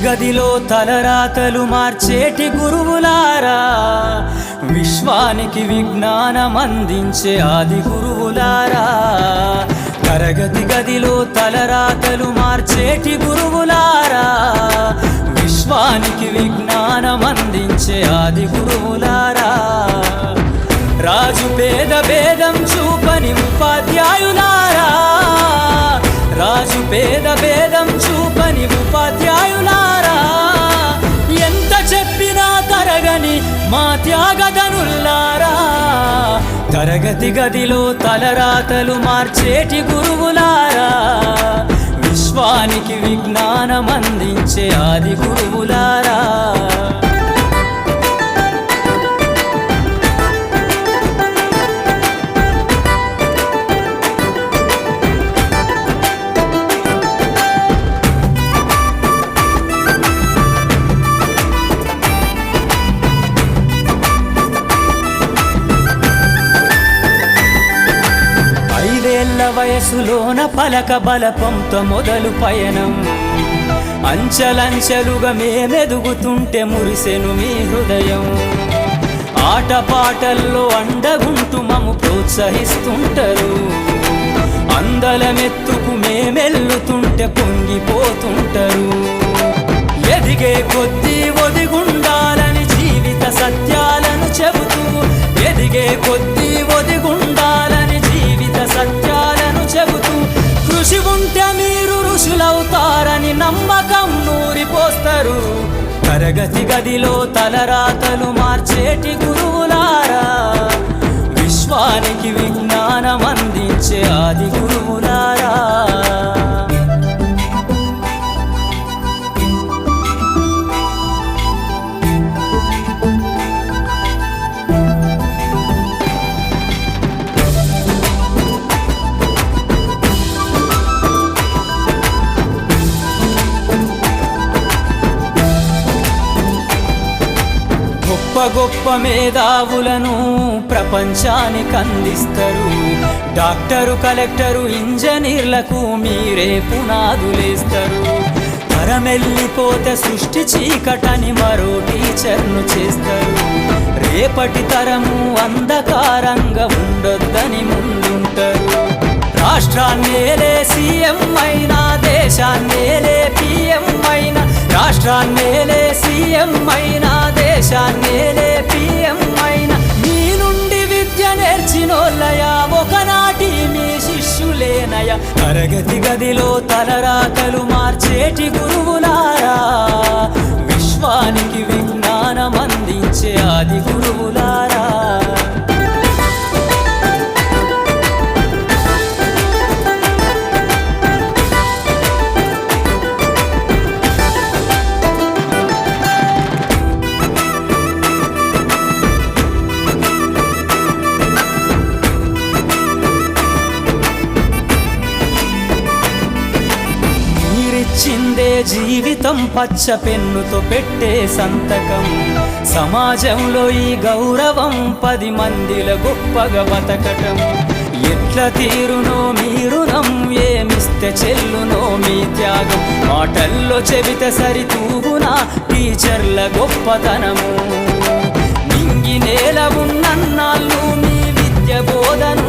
గదిలో తలరాతలు మార్చేటి గురువులారా, విశ్వానికి విజ్ఞానం అందించే ఆది గురువులారా. తరగతి గదిలో తలరాతలు మార్చేటి గురువులారా, విశ్వానికి విజ్ఞానం అందించే ఆది గురువులారా. రాజు పేద భేదం చూపని ఉపాధ్యాయులారా, రాజు పేద భేదం చూపని ఉపాధ్యాయులారా. ఎంత చెప్పినా తరగని మా త్యాగధనుల్లారా, తరగతి గదిలో తలరాతలు మార్చేటి గురువులారా, విశ్వానికి విజ్ఞానం అందించే ఆది గురువులారా. వయసులోన పలక బలపంతో మొదలు పయనం, అంచెలంచెలుగా మేమెదుగుతుంటే మురిసెను మీ హృదయం. ఆటపాటల్లో అండగుంటూ మమ్ము ప్రోత్సహిస్తుంటారు, అందలమెత్తుకు మేమెల్లుతుంటే పొంగిపోతుంటారు. ఎదిగే కొద్దీ ఒదిగుండాలని జీవిత సత్యాలను చెబుతూ, ఎదిగే కొద్దీ ఒదిగుండాలని జీవిత సత్యాలను చెబుతూ, కృషి ఉంటే మీరు ఋషులవుతారని నమ్మకం నూరిపోస్తారు. తరగతి గదిలో తలరాతలు మార్చేటి గురువులారా, విశ్వానికి విజ్ఞానం అందించే ఆది గురువులారా. గొప్ప గొప్ప మేధావులను ప్రపంచానికి అందిస్తారు. డాక్టరు, కలెక్టరు, ఇంజనీర్లకు మీరే పునాదులేస్తారు. తరమెల్లిపోతే సృష్టి చీకటని మరో టీచర్ను చేస్తారు. రేపటి తరము అంధకారంగా ఉండొద్దని ముందుంటారు. రాష్ట్రాన్నేలే సీఎం అయినా, దేశాన్నేలే పిఎం అయినా, రాష్ట్రాన్నేలే సీఎం అయినా, దేశాన్నేలే పిఎం అయినా, మీ నుండి విద్య నేర్చినోళ్ళయా, ఒకనాటి మీ శిష్యులేనయా. తరగతి గదిలో తలరాతలు మార్చేటి గురువులారా, విశ్వానికి విజ్ఞానం అందించే ఆది గురువులారా. చిందే జీవితం పచ్చ పెన్నుతో పెట్టే సంతకం, సమాజంలో ఈ గౌరవం 10 మందిల గొప్పగా బతకటం. ఎట్ల తీరునో మీ రుణం, ఏమిస్తే చెల్లునో మీ త్యాగం. మాటల్లో చెబితే సరితూగునా టీచర్ల గొప్పతనము. నింగి నేల ఉన్నన్నాళ్ళు మీ విద్య బోధను